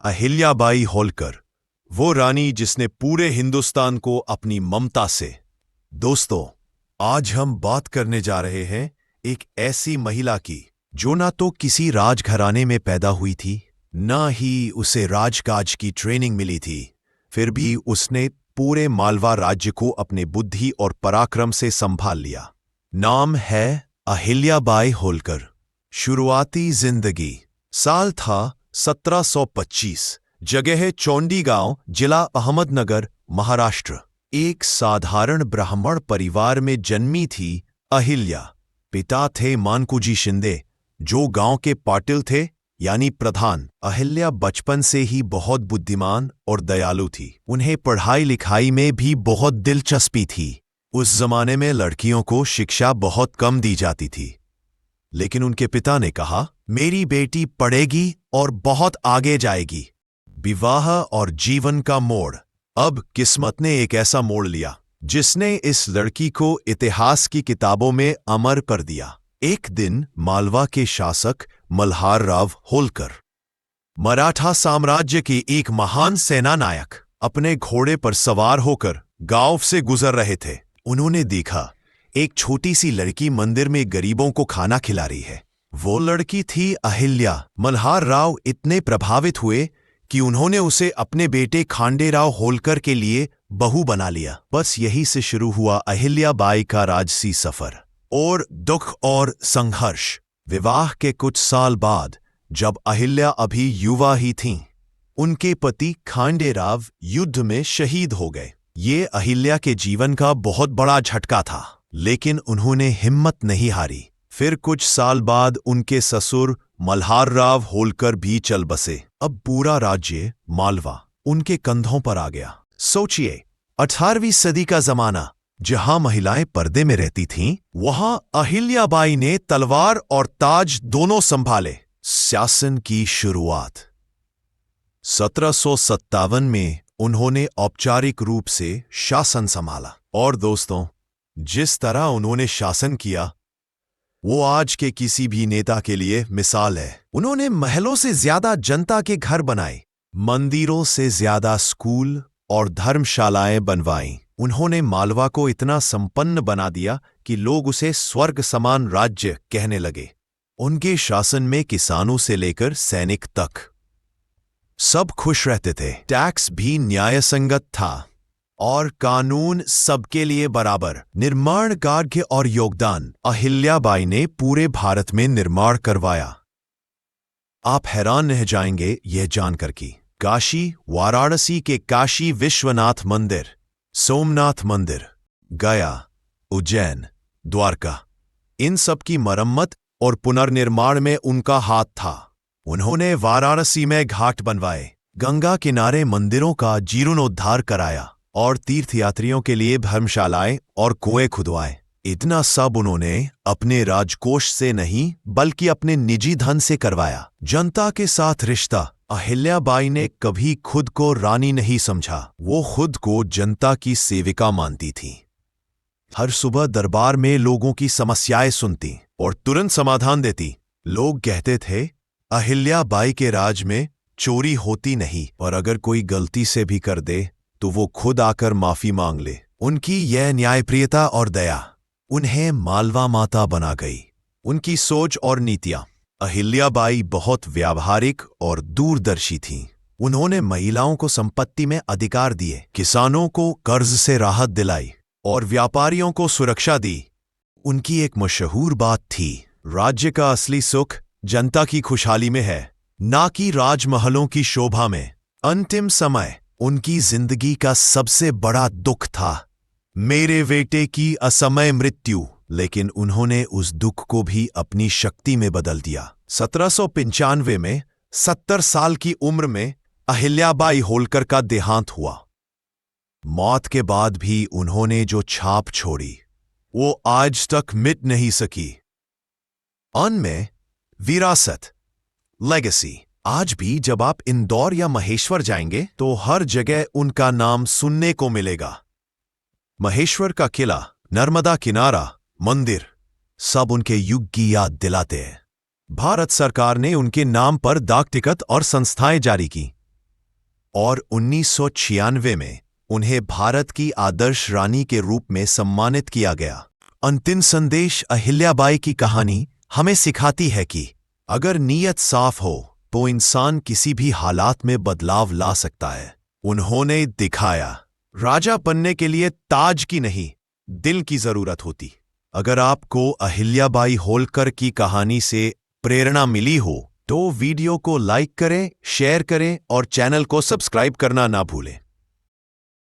अहिल्याबाई होलकर, वो रानी जिसने पूरे हिंदुस्तान को अपनी ममता से। दोस्तों, आज हम बात करने जा रहे हैं एक ऐसी महिला की जो ना तो किसी राजघराने में पैदा हुई थी, ना ही उसे राजकाज की ट्रेनिंग मिली थी, फिर भी उसने पूरे मालवा राज्य को अपने बुद्धि और पराक्रम से संभाल लिया। नाम है अहिल्याबाई होलकर। शुरुआती जिंदगी। साल था 1725। जगह चौंडीगांव, जिला अहमदनगर, महाराष्ट्र। एक साधारण ब्राह्मण परिवार में जन्मी थी अहिल्या। पिता थे मानकुजी शिंदे, जो गांव के पाटिल थे, यानी प्रधान। अहिल्या बचपन से ही बहुत बुद्धिमान और दयालु थी। उन्हें पढ़ाई लिखाई में भी बहुत दिलचस्पी थी। उस जमाने में लड़कियों को शिक्षा बहुत कम दी जाती थी, लेकिन उनके पिता ने कहा, मेरी बेटी पढ़ेगी और बहुत आगे जाएगी। विवाह और जीवन का मोड़। अब किस्मत ने एक ऐसा मोड़ लिया जिसने इस लड़की को इतिहास की किताबों में अमर कर दिया। एक दिन मालवा के शासक मल्हारराव होलकर, मराठा साम्राज्य के एक महान सेना नायक, अपने घोड़े पर सवार होकर गांव से गुजर रहे थे। उन्होंने देखा एक छोटी सी लड़की मंदिर में गरीबों को खाना खिला रही है। वो लड़की थी अहिल्या। मल्हारराव इतने प्रभावित हुए कि उन्होंने उसे अपने बेटे खांडेराव होलकर के लिए बहू बना लिया। बस यही से शुरू हुआ अहिल्याबाई का राजसी सफर और दुख और संघर्ष। विवाह के कुछ साल बाद, जब अहिल्या अभी युवा ही थीं, उनके पति खांडेराव युद्ध में शहीद हो गए। ये अहिल्या के जीवन का बहुत बड़ा झटका था, लेकिन उन्होंने हिम्मत नहीं हारी। फिर कुछ साल बाद उनके ससुर मल्हारराव होलकर भी चल बसे। अब पूरा राज्य मालवा उनके कंधों पर आ गया। सोचिए, 18वीं सदी का जमाना, जहां महिलाएं पर्दे में रहती थीं, वहां अहिल्याबाई ने तलवार और ताज दोनों संभाले। शासन की शुरुआत। 1757 में उन्होंने औपचारिक रूप से शासन संभाला। और दोस्तों, जिस तरह उन्होंने शासन किया, वो आज के किसी भी नेता के लिए मिसाल है। उन्होंने महलों से ज्यादा जनता के घर बनाए, मंदिरों से ज्यादा स्कूल और धर्मशालाएं बनवाईं। उन्होंने मालवा को इतना संपन्न बना दिया कि लोग उसे स्वर्ग समान राज्य कहने लगे। उनके शासन में किसानों से लेकर सैनिक तक सब खुश रहते थे। टैक्स भी न्यायसंगत था और कानून सबके लिए बराबर। निर्माण कार्य और योगदान। अहिल्याबाई ने पूरे भारत में निर्माण करवाया। आप हैरान रह जाएंगे यह जानकर कि काशी, वाराणसी के काशी विश्वनाथ मंदिर, सोमनाथ मंदिर, गया, उज्जैन, द्वारका, इन सब की मरम्मत और पुनर्निर्माण में उनका हाथ था। उन्होंने वाराणसी में घाट बनवाए, गंगा किनारे मंदिरों का जीर्णोद्धार कराया और तीर्थयात्रियों के लिए धर्मशालाएं और कुएं खुदवाए। इतना सब उन्होंने अपने राजकोष से नहीं, बल्कि अपने निजी धन से करवाया। जनता के साथ रिश्ता। अहिल्याबाई ने कभी खुद को रानी नहीं समझा। वो खुद को जनता की सेविका मानती थी। हर सुबह दरबार में लोगों की समस्याएं सुनती और तुरंत समाधान देती। लोग कहते थे, अहिल्याबाई के राज में चोरी होती नहीं, और अगर कोई गलती से भी कर दे तो वो खुद आकर माफी मांग ले। उनकी यह न्यायप्रियता और दया उन्हें मालवा माता बना गई। उनकी सोच और नीतियां। अहिल्याबाई बहुत व्यावहारिक और दूरदर्शी थीं। उन्होंने महिलाओं को संपत्ति में अधिकार दिए, किसानों को कर्ज से राहत दिलाई और व्यापारियों को सुरक्षा दी। उनकी एक मशहूर बात थी, राज्य का असली सुख जनता की खुशहाली में है, ना कि राजमहलों की शोभा में। अंतिम समय उनकी जिंदगी का सबसे बड़ा दुख था मेरे बेटे की असमय मृत्यु, लेकिन उन्होंने उस दुख को भी अपनी शक्ति में बदल दिया। 1795 में 70 साल की उम्र में अहिल्याबाई होलकर का देहांत हुआ। मौत के बाद भी उन्होंने जो छाप छोड़ी, वो आज तक मिट नहीं सकी। उनमें विरासत, लेगेसी। आज भी जब आप इंदौर या महेश्वर जाएंगे तो हर जगह उनका नाम सुनने को मिलेगा। महेश्वर का किला, नर्मदा किनारा, मंदिर, सब उनके युग की याद दिलाते हैं। भारत सरकार ने उनके नाम पर डाक टिकट और संस्थाएं जारी की। और 1996 में उन्हें भारत की आदर्श रानी के रूप में सम्मानित किया गया। अंतिम संदेश। अहिल्याबाई की कहानी हमें सिखाती है कि अगर नीयत साफ हो तो इंसान किसी भी हालात में बदलाव ला सकता है। उन्होंने दिखाया राजा बनने के लिए ताज की नहीं, दिल की जरूरत होती। अगर आपको अहिल्याबाई होलकर की कहानी से प्रेरणा मिली हो तो वीडियो को लाइक करें, शेयर करें और चैनल को सब्सक्राइब करना ना भूलें।